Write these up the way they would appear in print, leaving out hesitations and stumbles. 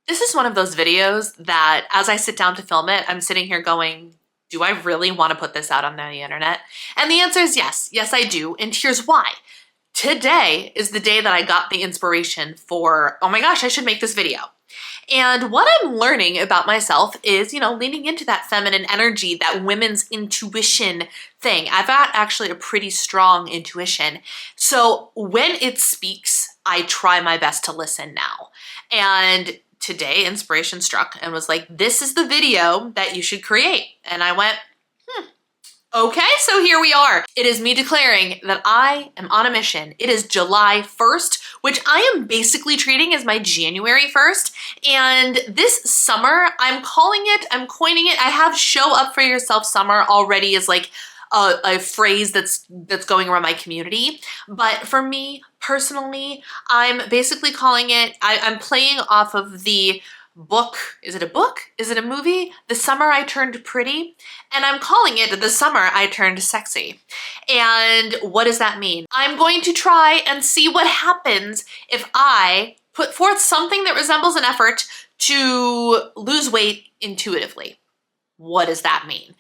This is one of those videos that as I sit down to film it, I'm sitting here going, do I really want to put this out on the internet? And the answer is yes. Yes, I do. And here's why. Today is the day that I got the inspiration for, oh my gosh, I should make this video. And what I'm learning about myself is, leaning into that feminine energy, that women's intuition thing. I've got actually a pretty strong intuition. So when it speaks, I try my best to listen now. And today inspiration struck and was like, this is the video that you should create. And I went, okay, so here we are. It is me declaring that I am on a mission. It is July 1st, which I am basically treating as my January 1st. And this summer, I'm coining it. I have show up for yourself summer already as like a phrase that's going around my community. But for me personally, I'm basically calling it, I'm playing off of the book. Is it a book? Is it a movie? The Summer I Turned Pretty. And I'm calling it The Summer I Turned Sexy. And what does that mean? I'm going to try and see what happens if I put forth something that resembles an effort to lose weight intuitively. What does that mean?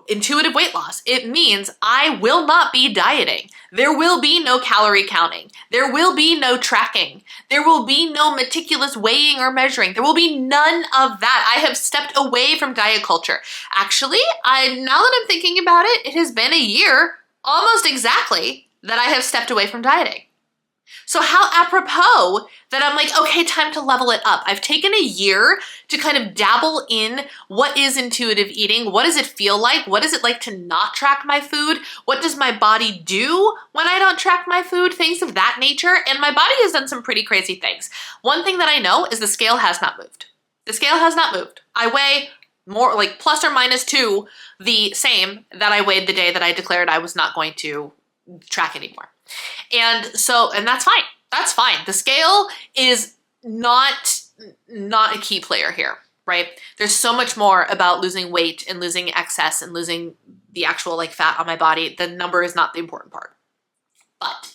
Intuitive weight loss. It means I will not be dieting. There will be no calorie counting. There will be no tracking. There will be no meticulous weighing or measuring. There will be none of that. I have stepped away from diet culture. Actually, now that I'm thinking about it, it has been a year, almost exactly, that I have stepped away from dieting. So how apropos that I'm like, okay, time to level it up. I've taken a year to kind of dabble in what is intuitive eating. What does it feel like? What is it like to not track my food? What does my body do when I don't track my food? Things of that nature. And my body has done some pretty crazy things. One thing that I know is the scale has not moved. The scale has not moved. I weigh more like plus or minus 2 the same that I weighed the day that I declared I was not going to track anymore. And that's fine. That's fine. The scale is not a key player here, right? There's so much more about losing weight and losing excess and losing the actual like fat on my body. The number is not the important part. But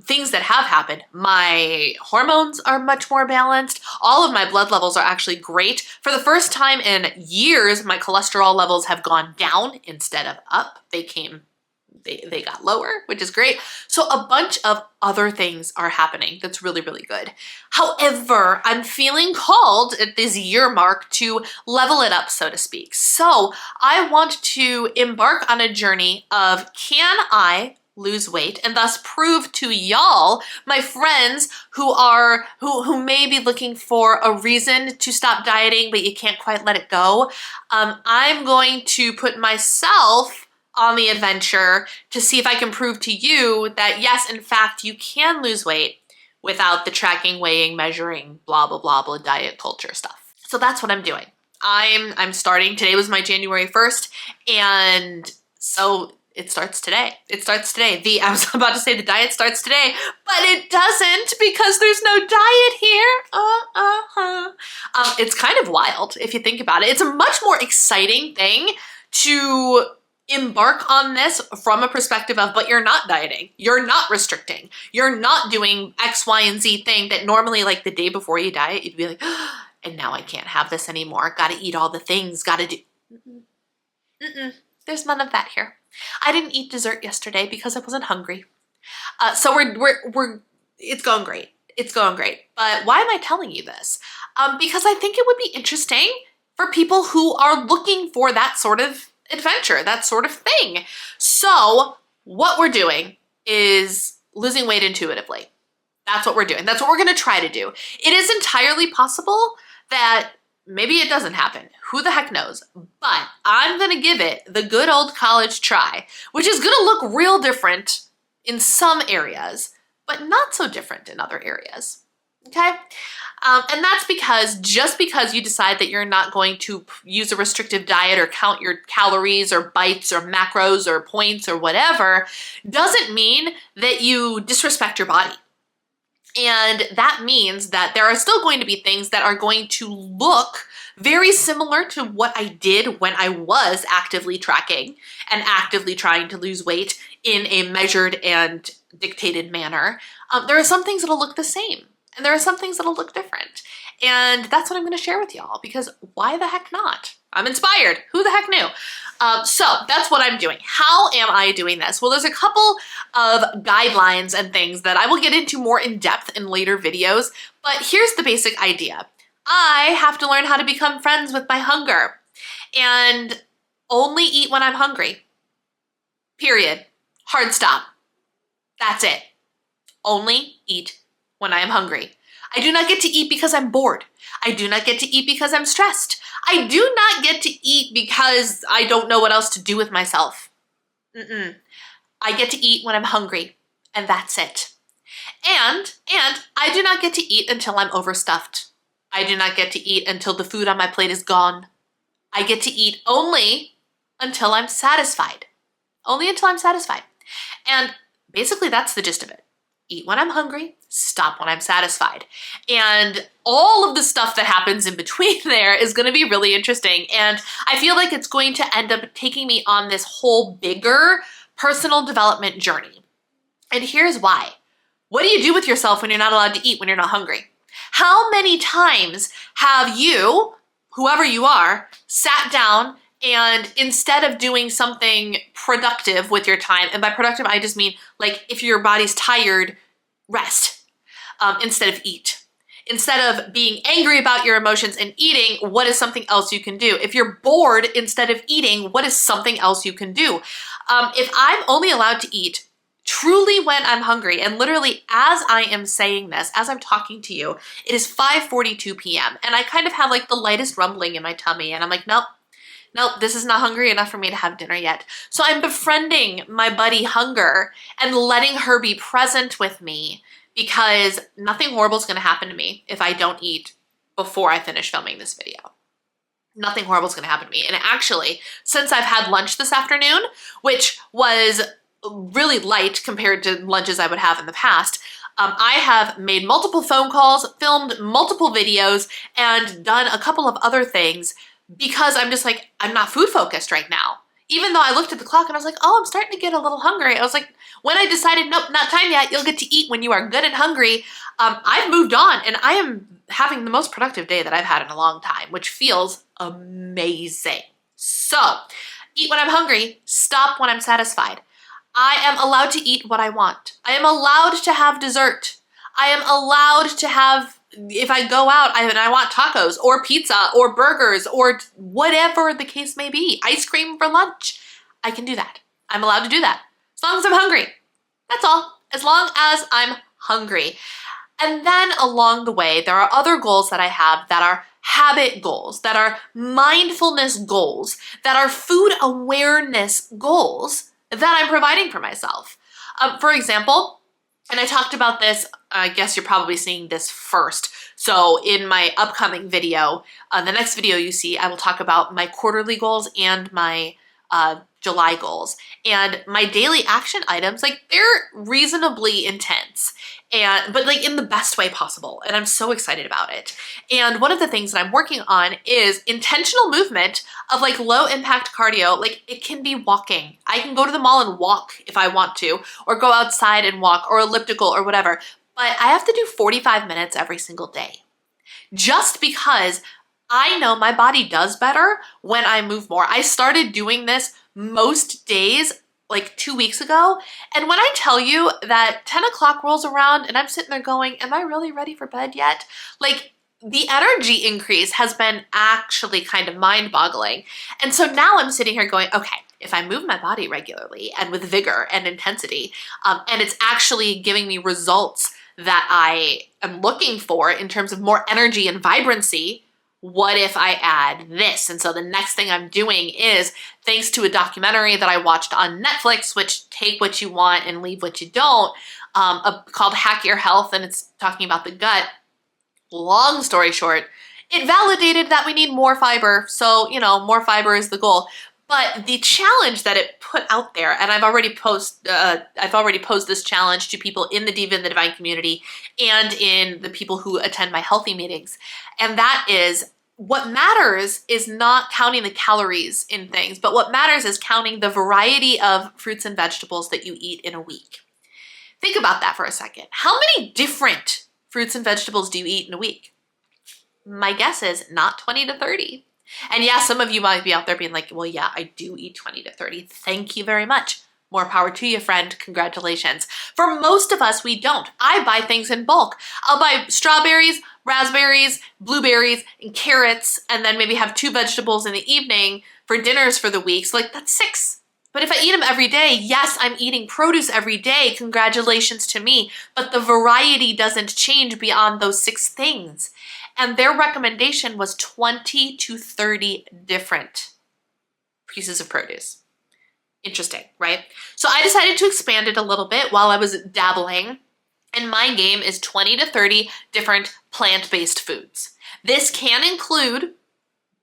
things that have happened, my hormones are much more balanced. All of my blood levels are actually great. For the first time in years, my cholesterol levels have gone down instead of up. They got lower, which is great. So a bunch of other things are happening that's really, really good. However, I'm feeling called at this year mark to level it up, so to speak. So I want to embark on a journey of, can I lose weight and thus prove to y'all, my friends who may be looking for a reason to stop dieting, but you can't quite let it go. I'm going to put myself on the adventure to see if I can prove to you that yes, in fact, you can lose weight without the tracking, weighing, measuring, blah, blah, blah, blah, diet culture stuff. So that's what I'm doing. I'm starting. Today was my January 1st. And so it starts today. It starts today. I was about to say the diet starts today, but it doesn't because there's no diet here. It's kind of wild if you think about it. It's a much more exciting thing to embark on this from a perspective of, but you're not dieting, you're not restricting, you're not doing X, Y, and Z thing that normally like the day before you diet, you'd be like, oh, and now I can't have this anymore. Gotta eat all the things, gotta do. There's none of that here. I didn't eat dessert yesterday because I wasn't hungry. So it's going great. It's going great. But why am I telling you this? Because I think it would be interesting for people who are looking for that sort of adventure, that sort of thing. So what we're doing is losing weight intuitively. That's what we're doing. That's what we're going to try to do. It is entirely possible that maybe it doesn't happen. Who the heck knows? But I'm going to give it the good old college try, which is going to look real different in some areas, but not so different in other areas. Okay? And that's because just because you decide that you're not going to use a restrictive diet or count your calories or bites or macros or points or whatever, doesn't mean that you disrespect your body. And that means that there are still going to be things that are going to look very similar to what I did when I was actively tracking and actively trying to lose weight in a measured and dictated manner. There are some things that'll look the same. And there are some things that'll look different. And that's what I'm gonna share with y'all, because why the heck not? I'm inspired. Who the heck knew? So that's what I'm doing. How am I doing this? Well, there's a couple of guidelines and things that I will get into more in depth in later videos, but here's the basic idea. I have to learn how to become friends with my hunger and only eat when I'm hungry. Period. Hard stop. That's it. Only eat when I am hungry. I do not get to eat because I'm bored. I do not get to eat because I'm stressed. I do not get to eat because I don't know what else to do with myself. I get to eat when I'm hungry, and that's it. And I do not get to eat until I'm overstuffed. I do not get to eat until the food on my plate is gone. I get to eat only until I'm satisfied. Only until I'm satisfied. And basically that's the gist of it. Eat when I'm hungry, stop when I'm satisfied. And all of the stuff that happens in between there is going to be really interesting. And I feel like it's going to end up taking me on this whole bigger personal development journey. And here's why. What do you do with yourself when you're not allowed to eat when you're not hungry? How many times have you, whoever you are, sat down and instead of doing something productive with your time, and by productive, I just mean like if your body's tired, rest instead of eat. Instead of being angry about your emotions and eating, what is something else you can do? If you're bored, instead of eating, what is something else you can do? If I'm only allowed to eat truly when I'm hungry, and literally as I am saying this, as I'm talking to you, it is 5:42 p.m. and I kind of have like the lightest rumbling in my tummy, and I'm like, nope, this is not hungry enough for me to have dinner yet. So I'm befriending my buddy hunger and letting her be present with me, because nothing horrible is going to happen to me if I don't eat before I finish filming this video. Nothing horrible is going to happen to me. And actually, since I've had lunch this afternoon, which was really light compared to lunches I would have in the past, I have made multiple phone calls, filmed multiple videos, and done a couple of other things because I'm just like, I'm not food focused right now. Even though I looked at the clock and I was like, oh, I'm starting to get a little hungry. I was like, when I decided, nope, not time yet, you'll get to eat when you are good and hungry, I've moved on and I am having the most productive day that I've had in a long time, which feels amazing. So, eat when I'm hungry, stop when I'm satisfied. I am allowed to eat what I want. I am allowed to have dessert. I am allowed to have, if I go out and I want tacos or pizza or burgers or whatever the case may be, ice cream for lunch, I can do that. I'm allowed to do that as long as I'm hungry. That's all. As long as I'm hungry. And then along the way, there are other goals that I have that are habit goals, that are mindfulness goals, that are food awareness goals that I'm providing for myself. For example, and I talked about this, I guess you're probably seeing this first. So in my upcoming video, the next video you see, I will talk about my quarterly goals and my July goals. And my daily action items, like they're reasonably intense, but like in the best way possible. And I'm so excited about it. And one of the things that I'm working on is intentional movement of like low impact cardio. Like it can be walking. I can go to the mall and walk if I want to, or go outside and walk, or elliptical or whatever. But I have to do 45 minutes every single day. Just because I know my body does better when I move more. I started doing this most days like 2 weeks ago. And when I tell you that 10 o'clock rolls around and I'm sitting there going, am I really ready for bed yet? Like the energy increase has been actually kind of mind-boggling. And so now I'm sitting here going, okay, if I move my body regularly and with vigor and intensity, and it's actually giving me results that I am looking for in terms of more energy and vibrancy, what if I add this? And so the next thing I'm doing is, thanks to a documentary that I watched on Netflix, which take what you want and leave what you don't, called Hack Your Health, and it's talking about the gut. Long story short, it validated that we need more fiber. So, more fiber is the goal. But the challenge that it put out there, and I've already posed this challenge to people in the Diva and the Divine community and in the people who attend my healthy meetings. And that is, what matters is not counting the calories in things, but what matters is counting the variety of fruits and vegetables that you eat in a week. Think about that for a second. How many different fruits and vegetables do you eat in a week? My guess is not 20 to 30. And yeah, some of you might be out there being like, well, yeah, I do eat 20 to 30. Thank you very much. More power to you, friend. Congratulations. For most of us, we don't. I buy things in bulk. I'll buy strawberries, raspberries, blueberries, and carrots, and then maybe have 2 vegetables in the evening for dinners for the week. So like that's 6. But if I eat them every day, yes, I'm eating produce every day. Congratulations to me. But the variety doesn't change beyond those 6 things. And their recommendation was 20 to 30 different pieces of produce. Interesting, right? So I decided to expand it a little bit while I was dabbling, and my game is 20 to 30 different plant-based foods. This can include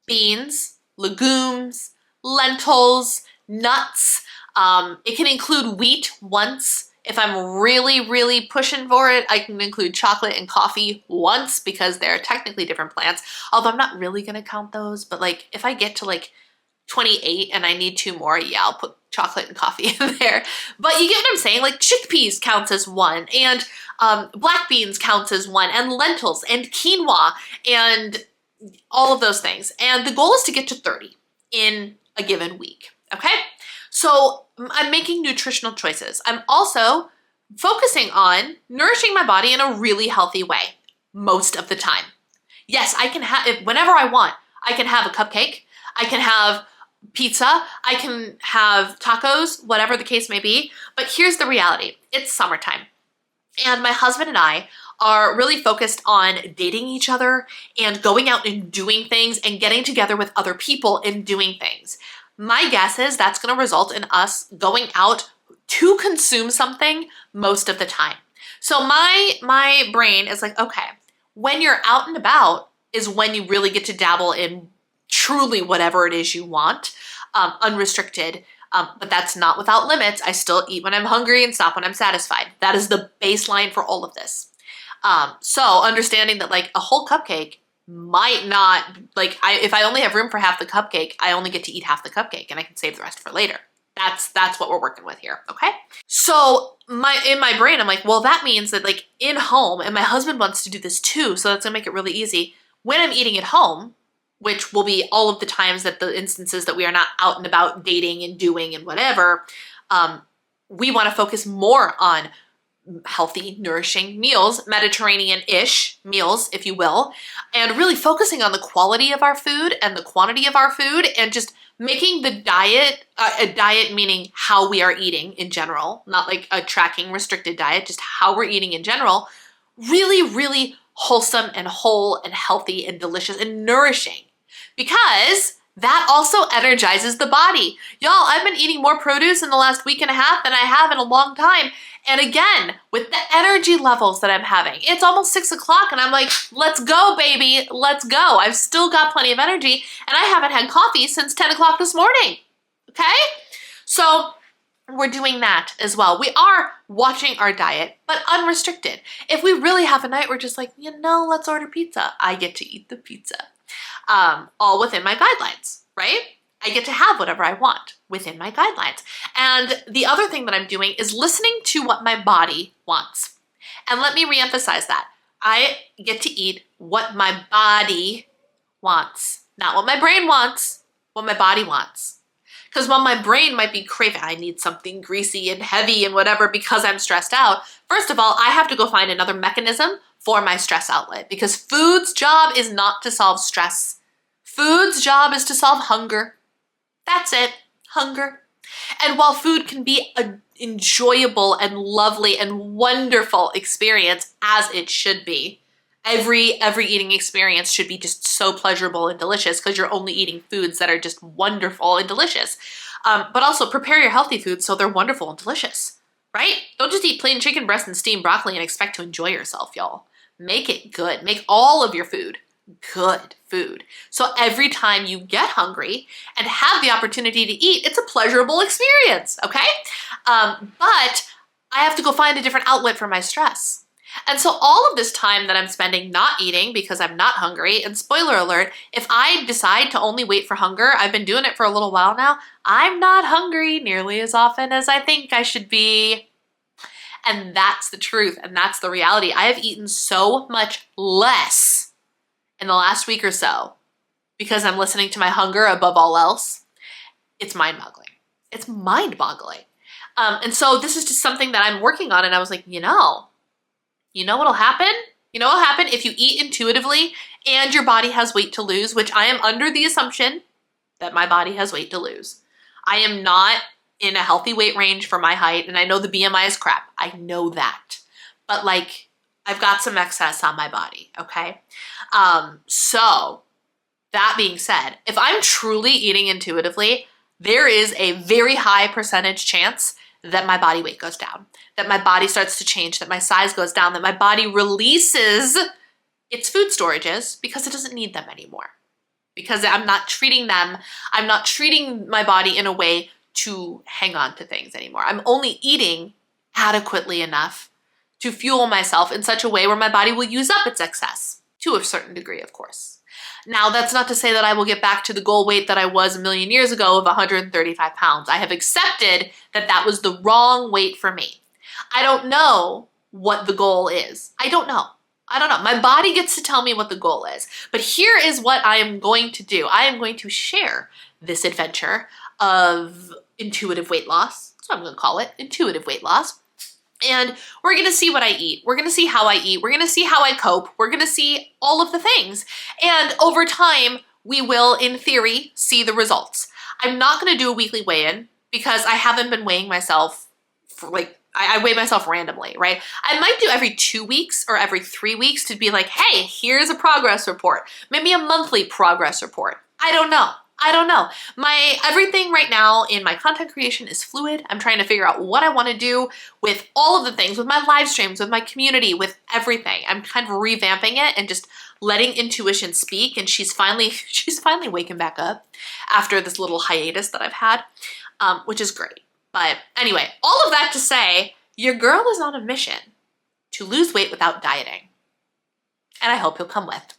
beans, legumes, lentils, nuts. It can include wheat once. If I'm really, really pushing for it, I can include chocolate and coffee once because they're technically different plants, although I'm not really gonna count those, but like if I get to like 28 and I need 2 more, yeah, I'll put chocolate and coffee in there. But you get what I'm saying? Like chickpeas counts as 1, and black beans counts as 1, and lentils and quinoa and all of those things. And the goal is to get to 30 in a given week, okay? So I'm making nutritional choices. I'm also focusing on nourishing my body in a really healthy way most of the time. Yes, I can have, whenever I want, I can have a cupcake, I can have pizza, I can have tacos, whatever the case may be. But here's the reality. It's summertime. And my husband and I are really focused on dating each other and going out and doing things and getting together with other people and doing things. My guess is that's going to result in us going out to consume something most of the time. So my brain is like, okay, when you're out and about is when you really get to dabble in truly whatever it is you want, unrestricted, but that's not without limits. I still eat when I'm hungry and stop when I'm satisfied. That is the baseline for all of this. So understanding that like a whole cupcake might not, like if I only have room for half the cupcake, I only get to eat half the cupcake and I can save the rest for later. That's what we're working with here, okay? So in my brain, I'm like, well, that means that like in home, and my husband wants to do this too, so that's gonna make it really easy. When I'm eating at home, which will be all of the times that the instances that we are not out and about dating and doing and whatever, we want to focus more on healthy, nourishing meals, Mediterranean-ish meals, if you will, and really focusing on the quality of our food and the quantity of our food and just making the diet, a diet meaning how we are eating in general, not like a tracking restricted diet, just how we're eating in general, really, really wholesome and whole and healthy and delicious and nourishing. Because that also energizes the body. Y'all, I've been eating more produce in the last week and a half than I have in a long time. And again, with the energy levels that I'm having, it's almost 6 o'clock and I'm like, let's go, baby, let's go. I've still got plenty of energy and I haven't had coffee since 10 o'clock this morning, okay? So we're doing that as well. We are watching our diet, but unrestricted. If we really have a night, we're just like, let's order pizza. I get to eat the pizza. All within my guidelines, right? I get to have whatever I want within my guidelines. And the other thing that I'm doing is listening to what my body wants. And let me reemphasize that. I get to eat what my body wants, not what my brain wants, what my body wants. Because while my brain might be craving, I need something greasy and heavy and whatever because I'm stressed out, first of all, I have to go find another mechanism for my stress outlet because food's job is not to solve stress. Food's job is to solve hunger. That's it, hunger. And while food can be an enjoyable and lovely and wonderful experience, as it should be, every eating experience should be just so pleasurable and delicious because you're only eating foods that are just wonderful and delicious. But also prepare your healthy foods so they're wonderful and delicious, right? Don't just eat plain chicken breast and steamed broccoli and expect to enjoy yourself, y'all. Make it good. Make all of your food good food. So every time you get hungry and have the opportunity to eat, it's a pleasurable experience, okay? But I have to go find a different outlet for my stress. And so all of this time that I'm spending not eating because I'm not hungry, and spoiler alert, if I decide to only wait for hunger, I've been doing it for a little while now, I'm not hungry nearly as often as I think I should be. And that's the truth, and that's the reality. I have eaten so much less in the last week or so because I'm listening to my hunger above all else, it's mind-boggling. It's mind-boggling. And so this is just something that I'm working on, and I was like, you know what'll happen? You know what'll happen if you eat intuitively and your body has weight to lose, which I am under the assumption that my body has weight to lose. I am not in a healthy weight range for my height, and I know the BMI is crap. I know that. But like, I've got some excess on my body, okay? So that being said, if I'm truly eating intuitively, there is a very high percentage chance that my body weight goes down, that my body starts to change, that my size goes down, that my body releases its food storages because it doesn't need them anymore. Because I'm not treating my body in a way to hang on to things anymore. I'm only eating adequately enough to fuel myself in such a way where my body will use up its excess, to a certain degree, of course. Now, that's not to say that I will get back to the goal weight that I was a million years ago of 135 pounds. I have accepted that that was the wrong weight for me. I don't know what the goal is. I don't know. My body gets to tell me what the goal is. But here is what I am going to do. I am going to share this adventure of intuitive weight loss. That's what I'm going to call it, intuitive weight loss. And we're going to see what I eat. We're going to see how I eat. We're going to see how I cope. We're going to see all of the things. And over time, we will, in theory, see the results. I'm not going to do a weekly weigh-in because I haven't been weighing myself for I weigh myself randomly, right? I might do every 2 weeks or every 3 weeks to be like, hey, here's a progress report. Maybe a monthly progress report. I don't know. My everything right now in my content creation is fluid. I'm trying to figure out what I want to do with all of the things, with my live streams, with my community, with everything. I'm kind of revamping it and just letting intuition speak. And she's finally waking back up after this little hiatus that I've had, which is great. But anyway, all of that to say, your girl is on a mission to lose weight without dieting. And I hope you'll come with.